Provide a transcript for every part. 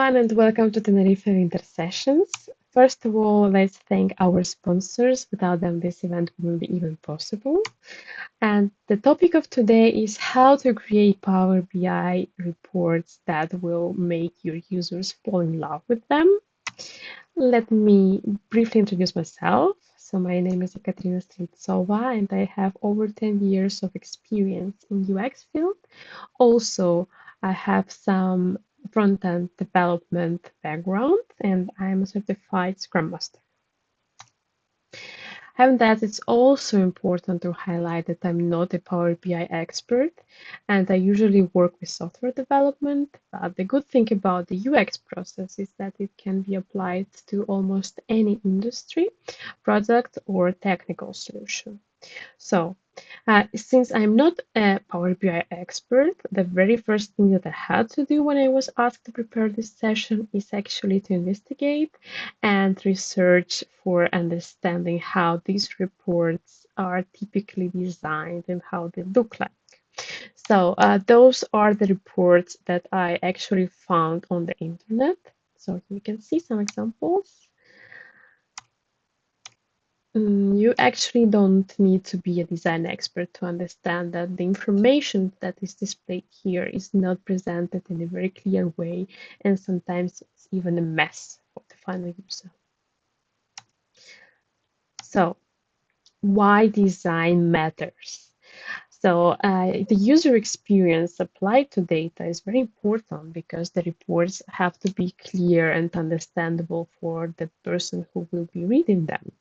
everyone, and welcome to Tenerife Winter Sessions. First of all, let's thank our sponsors. Without them, this event wouldn't be even possible. And the topic of today is how to create Power BI reports that will make your users fall in love with them. Let me briefly introduce myself. So my name is Ekaterina Streltsova, and I have over 10 years of experience in UX field. Also, I have some front-end development background, and I'm a certified Scrum Master. Having that, it's also important to highlight that I'm not a Power BI expert, and I usually work with software development. But the good thing about the UX process is that it can be applied to almost any industry, product, or technical solution. So, since I'm not a Power BI expert, the very first thing that I had to do when I was asked to prepare this session is actually to investigate and research for understanding how these reports are typically designed and how they look like. So, those are the reports that I actually found on the internet. So, you can see some examples. You actually don't need to be a design expert to understand that the information that is displayed here is not presented in a very clear way, and sometimes it's even a mess for the final user. So, why design matters? So the user experience applied to data is very important because the reports have to be clear and understandable for the person who will be reading them.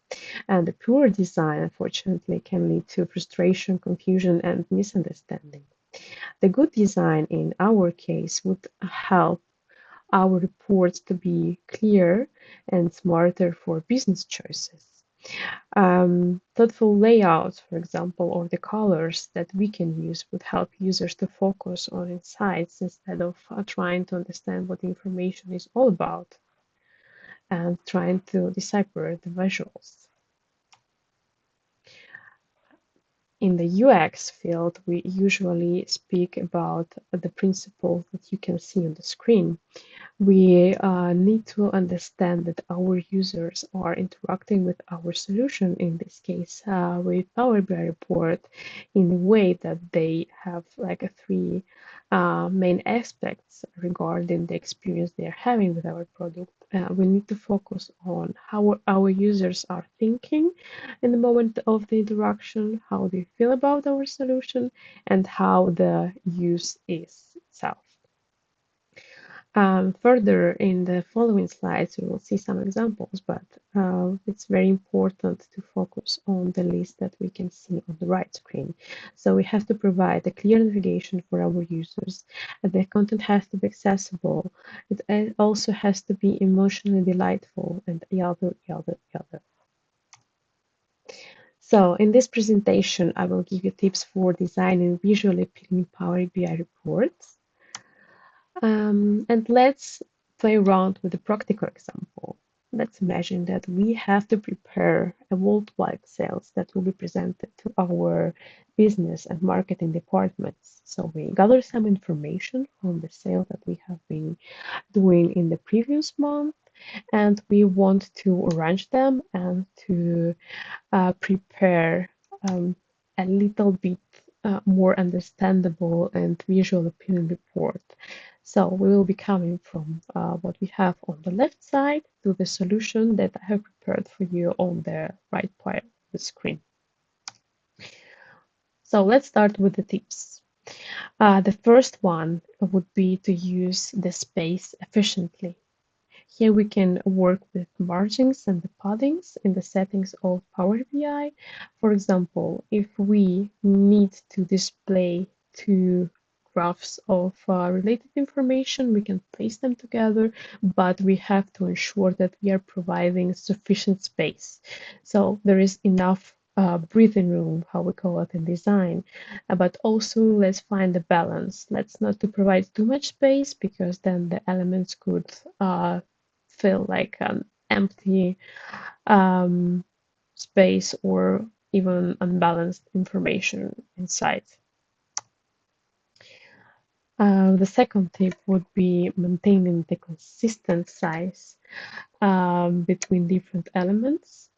And the poor design, unfortunately, can lead to frustration, confusion, and misunderstanding. The good design, in our case, would help our reports to be clear and smarter for business choices. Thoughtful layouts, for example, or the colors that we can use would help users to focus on insights instead of trying to understand what the information is all about and trying to decipher the visuals. In the UX field, we usually speak about the principles that you can see on the screen. We need to understand that our users are interacting with our solution, in this case, with Power BI report, in a way that they have like three main aspects regarding the experience they are having with our product. We need to focus on how our users are thinking in the moment of the interaction, how they feel about our solution, and how the use is itself. Further, in the following slides, we will see some examples, but it's very important to focus on the list that we can see on the right screen. So we have to provide a clear navigation for our users. The content has to be accessible. It also has to be emotionally delightful, and yada, yada, yada. So in this presentation, I will give you tips for designing visually appealing Power BI reports. And let's play around with a practical example. Let's imagine that we have to prepare a worldwide sales that will be presented to our business and marketing departments. So we gather some information from the sale that we have been doing in the previous month, and we want to arrange them and to prepare a little bit more understandable and visual appealing report. So we will be coming from what we have on the left side to the solution that I have prepared for you on the right part of the screen. So let's start with the tips. The first one would be to use the space efficiently. Here we can work with margins and the paddings in the settings of Power BI. For example, if we need to display two graphs of related information, we can place them together, but we have to ensure that we are providing sufficient space. So there is enough breathing room, how we call it in design, but also let's find the balance. Let's not to provide too much space because then the elements could feel like an empty space or even unbalanced information inside. The second tip would be maintaining the consistent size between different elements.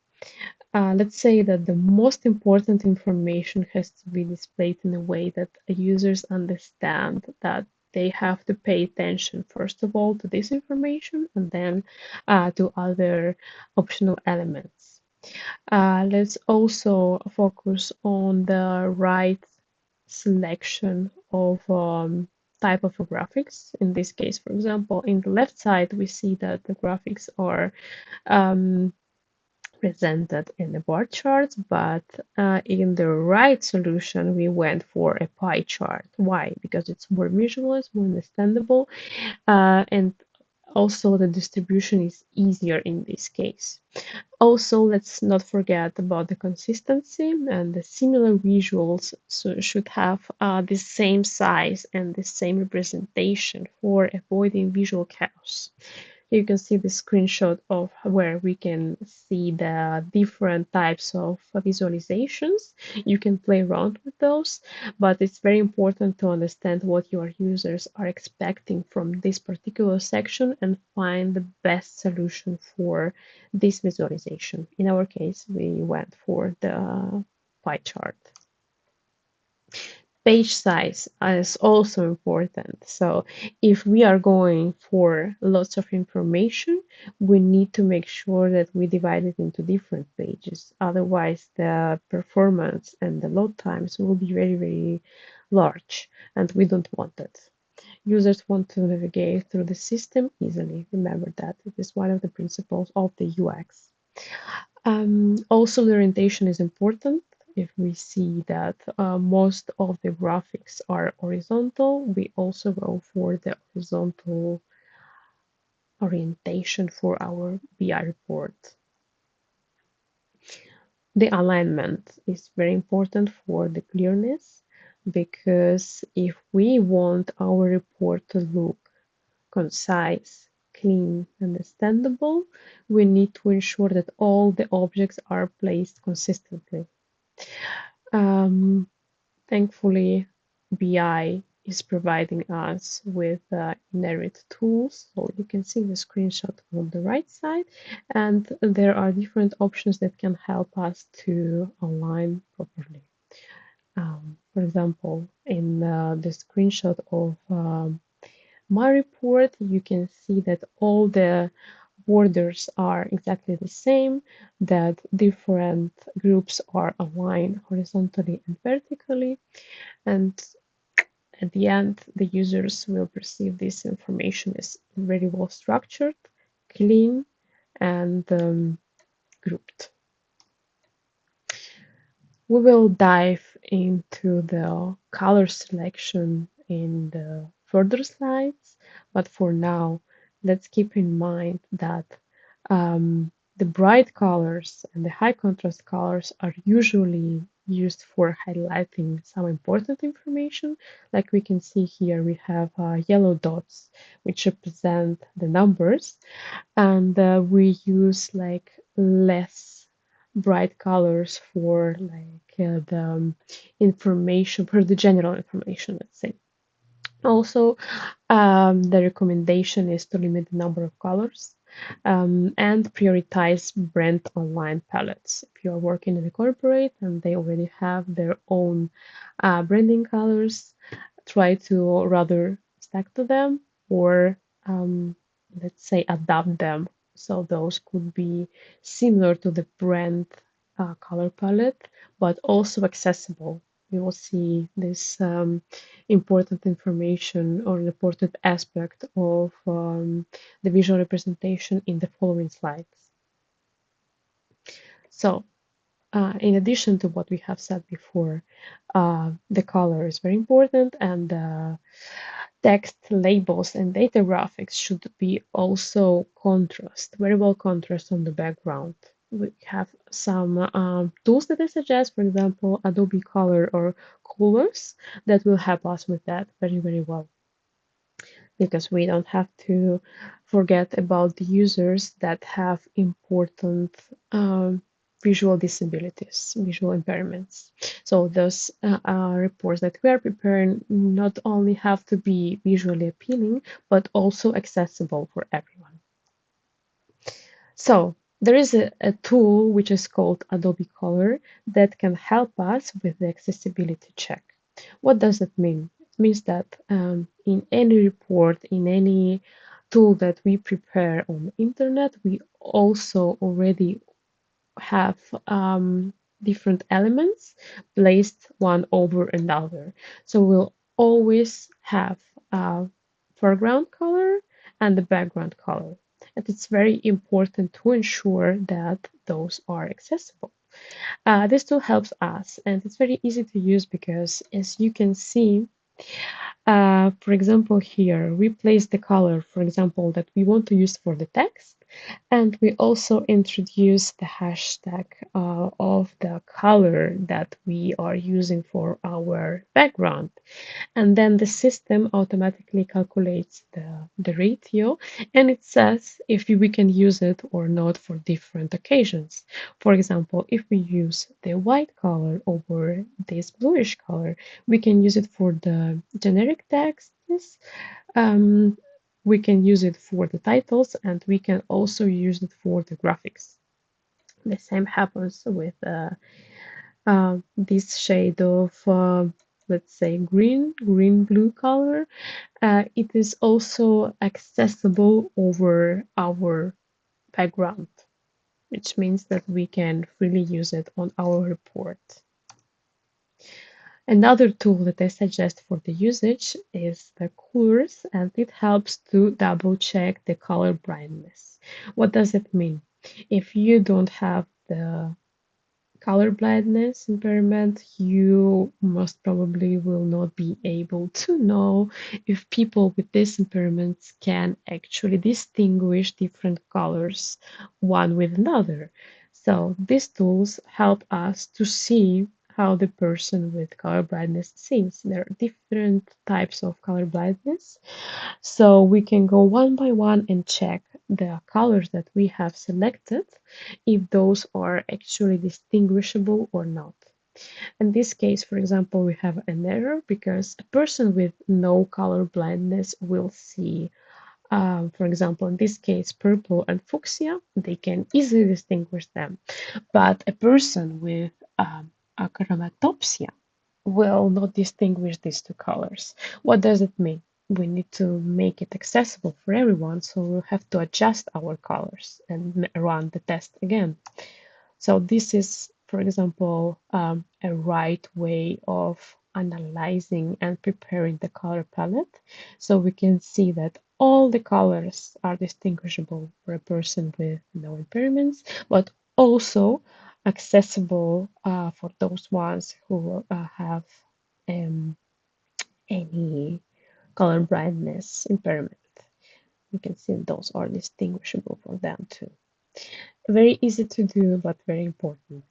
Let's say that the most important information has to be displayed in a way that users understand that they have to pay attention, first of all, to this information and then to other optional elements. Let's also focus on the right selection of type of graphics. In this case, for example, in the left side, we see that the graphics are um, presented in the bar charts, but in the right solution, we went for a pie chart. Why? Because it's more visual, it's more understandable, and also the distribution is easier in this case. Also, let's not forget about the consistency, and the similar visuals should have the same size and the same representation for avoiding visual chaos. You can see the screenshot of where we can see the different types of visualizations. You can play around with those, but it's very important to understand what your users are expecting from this particular section and find the best solution for this visualization. In our case, we went for the pie chart. Page size is also important. So if we are going for lots of information, we need to make sure that we divide it into different pages. Otherwise, the performance and the load times will be very, very large, and we don't want it. Users want to navigate through the system easily. Remember that it is one of the principles of the UX. Also, the orientation is important. If we see that most of the graphics are horizontal, we also go for the horizontal orientation for our BI report. The alignment is very important for the clearness, because if we want our report to look concise, clean, understandable, we need to ensure that all the objects are placed consistently. Thankfully, BI is providing us with inherent tools. So you can see the screenshot on the right side, and there are different options that can help us to align properly. For example, in the screenshot of my report, you can see that all the borders are exactly the same, that different groups are aligned horizontally and vertically, and at the end, the users will perceive this information as very well structured, clean, and grouped. We will dive into the color selection in the further slides, but for now, let's keep in mind that the bright colors and the high contrast colors are usually used for highlighting some important information. Like we can see here, we have yellow dots, which represent the numbers, and we use like less bright colors for like the information, for the general information, let's say. Also, the recommendation is to limit the number of colors and prioritize brand online palettes. If you are working in a corporate and they already have their own branding colors, try to rather stick to them or let's say adapt them. So those could be similar to the brand color palette, but also accessible. We will see this important information or important aspect of the visual representation in the following slides. So, in addition to what we have said before, the color is very important, and text, labels, and data graphics should be also contrast, very well contrast on the background. We have some tools that I suggest, for example, Adobe Color or Colors, that will help us with that very, very well. Because we don't have to forget about the users that have important visual disabilities, visual impairments. So those reports that we are preparing not only have to be visually appealing, but also accessible for everyone. So there is a tool which is called Adobe Color that can help us with the accessibility check. What does it mean? It means that in any report, in any tool that we prepare on the internet, we also already have different elements placed one over another. So we'll always have a foreground color and the background color. And it's very important to ensure that those are accessible. This tool helps us, and it's very easy to use because, as you can see, for example, here we place the color, for example, that we want to use for the text, and we also introduce the hashtag of the color that we are using for our background. And then the system automatically calculates the ratio, and it says if we can use it or not for different occasions. For example, if we use the white color over this bluish color, we can use it for the generic texts. Um, we can use it for the titles, and we can also use it for the graphics. The same happens with this shade of, let's say, green-blue color. It is also accessible over our background, which means that we can freely use it on our report. Another tool that I suggest for the usage is the colors, and it helps to double check the color blindness. What does it mean? If you don't have the color blindness impairment, you most probably will not be able to know if people with these impairments can actually distinguish different colors one with another. So these tools help us to see how the person with color blindness sees. There are different types of color blindness, so we can go one by one and check the colors that we have selected, if those are actually distinguishable or not. In this case, for example, we have an error because a person with no color blindness will see, for example, in this case, purple and fuchsia. They can easily distinguish them. But a person with achromatopsia will not distinguish these two colors. What does it mean? We need to make it accessible for everyone, so we'll have to adjust our colors and run the test again. So this is, for example, a right way of analyzing and preparing the color palette. So we can see that all the colors are distinguishable for a person with no impairments, but also accessible for those ones who have any color blindness impairment. You can see those are distinguishable for them too. Very easy to do, but very important.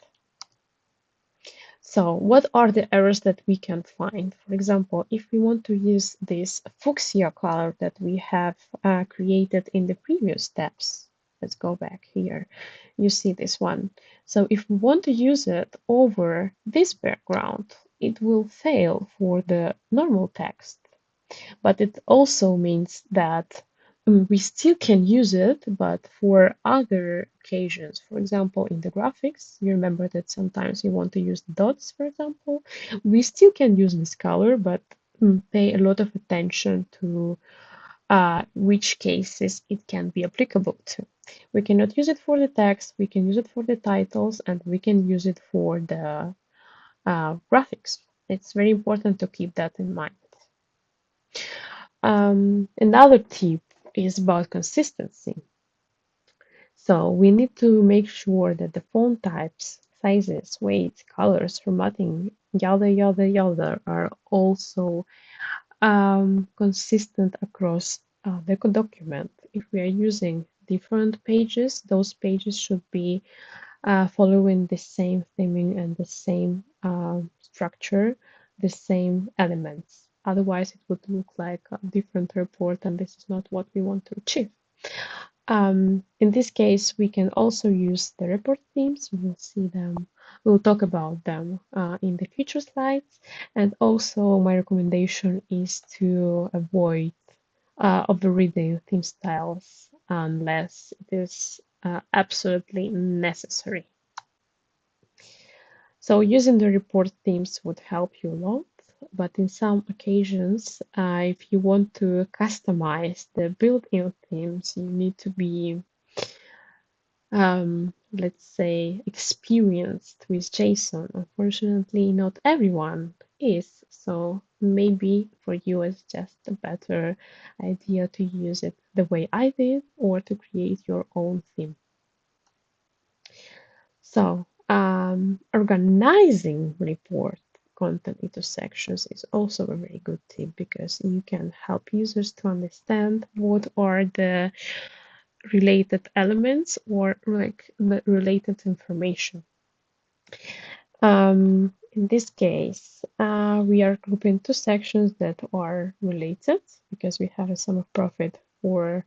So what are the errors that we can find? For example, if we want to use this fuchsia color that we have created in the previous steps, let's go back here. You see this one. So if we want to use it over this background, it will fail for the normal text. But it also means that we still can use it, but for other occasions. For example, in the graphics, you remember that sometimes you want to use dots, for example. We still can use this color, but pay a lot of attention to which cases it can be applicable to. We cannot use it for the text, we can use it for the titles, and we can use it for the graphics. It's very important to keep that in mind. Another tip is about consistency. So we need to make sure that the font types, sizes, weights, colors, formatting, yada, yada, yada, are also consistent across the document. If we are using different pages, those pages should be following the same theming and the same structure, the same elements. Otherwise, it would look like a different report, and this is not what we want to achieve. In this case, we can also use the report themes. We'll see them. We'll talk about them in the future slides. And also, my recommendation is to avoid overreading theme styles unless it is absolutely necessary. So using the report themes would help you a lot, but in some occasions, if you want to customize the built-in themes, you need to be, let's say, experienced with JSON. Unfortunately, not everyone is, so maybe for you it's just a better idea to use it the way I did or to create your own theme. So, organizing report content into sections is also a very good tip because you can help users to understand what are the related elements or like the related information. In this case, we are grouping two sections that are related because we have a sum of profit for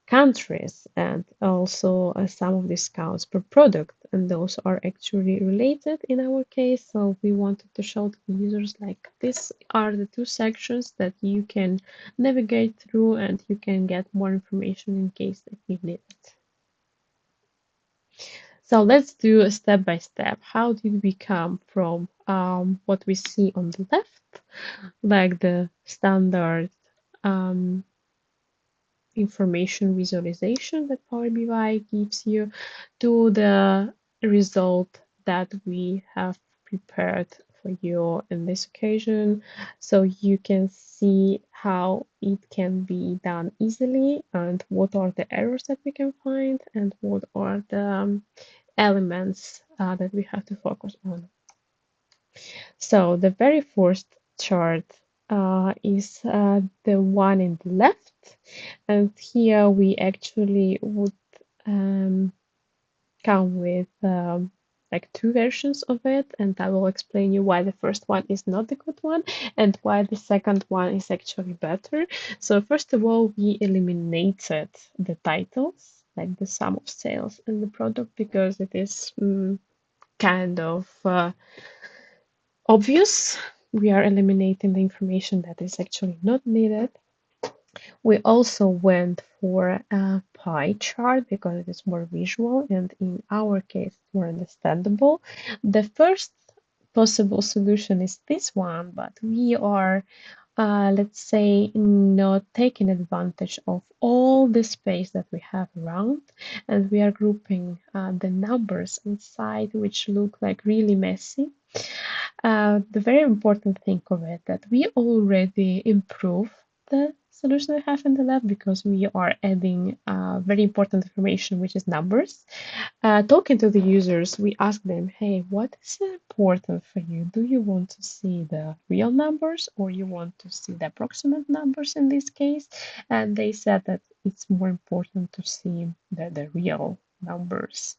countries and also a sum of discounts per product, and those are actually related in our case. So we wanted to show to the users like these are the two sections that you can navigate through and you can get more information in case that you need it. So let's do a step by step. How did we come from what we see on the left, like the standard information visualization that Power BI gives you, to the result that we have prepared for you in this occasion, so you can see how it can be done easily and what are the errors that we can find and what are the elements that we have to focus on. So the very first chart is the one in the left, and here we actually would come with like two versions of it, and I will explain you why the first one is not the good one and why the second one is actually better. So first of all, we eliminated the titles, like the sum of sales and the product, because it is kind of obvious. We are eliminating the information that is actually not needed. We also went for a pie chart because it is more visual and in our case more understandable. The first possible solution is this one, but we are let's say, not taking advantage of all the space that we have around, and we are grouping the numbers inside, which look like really messy. The very important thing of it that we already improve the solution we have in the lab because we are adding very important information, which is numbers. Talking to the users, we ask them, hey, what is important for you? Do you want to see the real numbers or you want to see the approximate numbers in this case? And they said that it's more important to see the real numbers,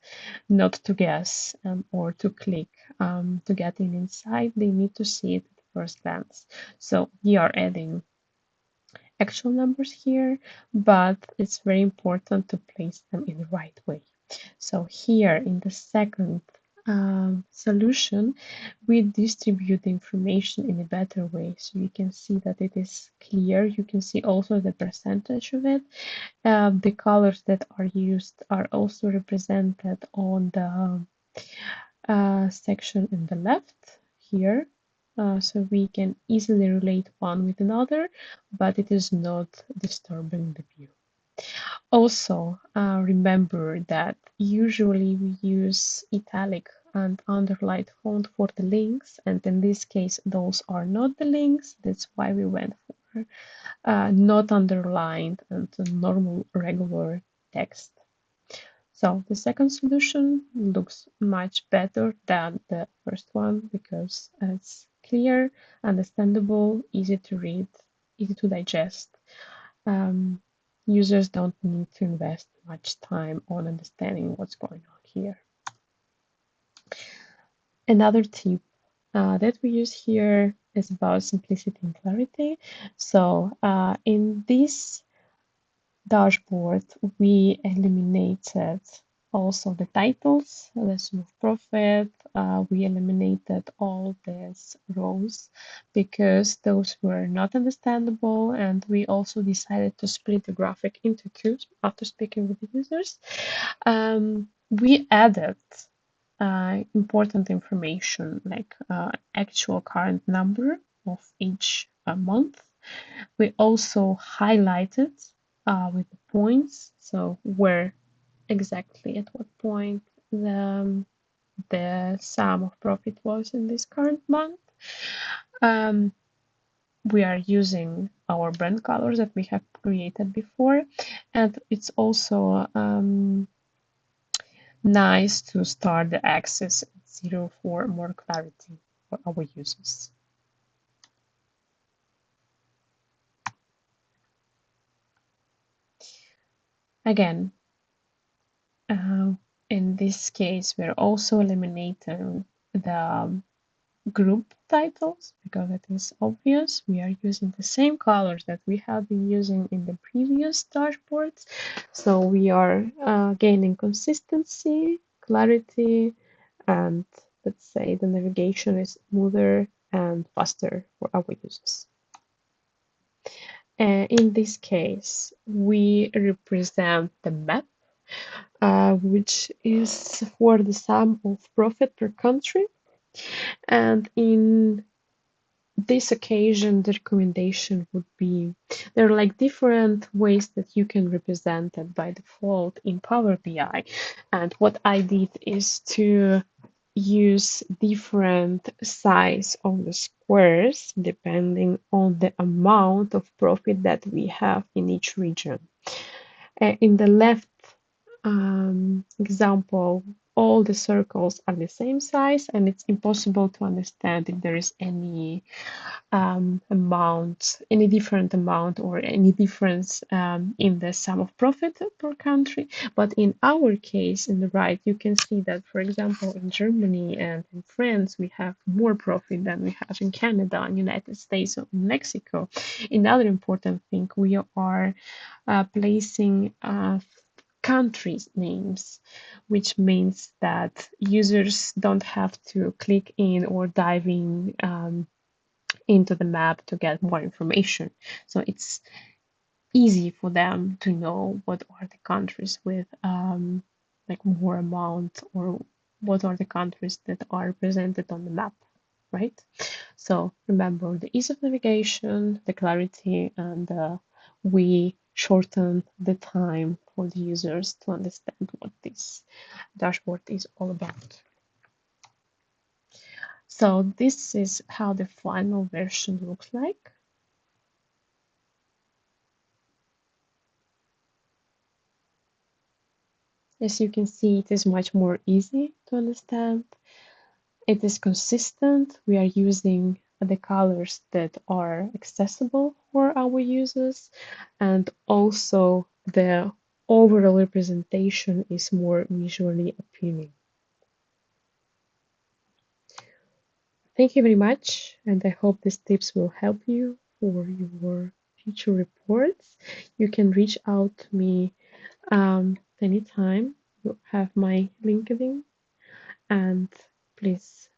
not to guess or to click to get in inside. They need to see it at first glance. So we are adding actual numbers here, but it's very important to place them in the right way. So here in the second solution, we distribute the information in a better way. So you can see that it is clear. You can see also the percentage of it. The colors that are used are also represented on the section in the left here. So we can easily relate one with another, but it is not disturbing the view. Also, remember that usually we use italic and underlined font for the links, and in this case, those are not the links. That's why we went for not underlined and normal regular text. So the second solution looks much better than the first one because it's clear, understandable, easy to read, easy to digest. Users don't need to invest much time on understanding what's going on here. Another tip that we use here is about simplicity and clarity. So in this dashboard, we eliminated also the titles, lesson of profit. We eliminated all these rows because those were not understandable, and we also decided to split the graphic into cubes after speaking with the users. We added important information like actual current number of each month. We also highlighted with the points, so where exactly at what point the sum of profit was in this current month. We are using our brand colors that we have created before, and it's also nice to start the axis at 0 for more clarity for our users. Again, in this case, we're also eliminating the group titles because it is obvious we are using the same colors that we have been using in the previous dashboards. So we are gaining consistency, clarity, and let's say the navigation is smoother and faster for our users. In this case, we represent the map, which is for the sum of profit per country. And in this occasion, the recommendation would be there are like different ways that you can represent it by default in Power BI. And what I did is to use different size of the squares depending on the amount of profit that we have in each region. In the left example, all the circles are the same size, and it's impossible to understand if there is any amount, any different amount or any difference in the sum of profit per country. But in our case, in the right, you can see that, for example, in Germany and in France, we have more profit than we have in Canada, and United States, or Mexico. Another important thing, we are placing countries names, which means that users don't have to click in or dive in into the map to get more information. So it's easy for them to know what are the countries with like more amount, or what are the countries that are represented on the map, right? So remember the ease of navigation, the clarity, and we shorten the time for the users to understand what this dashboard is all about. So this is how the final version looks like. As you can see, it is much more easy to understand. It is consistent. We are using the colors that are accessible for our users, and also the overall representation is more visually appealing. Thank you very much, and I hope these tips will help you for your future reports. You can reach out to me anytime. You have my LinkedIn, and please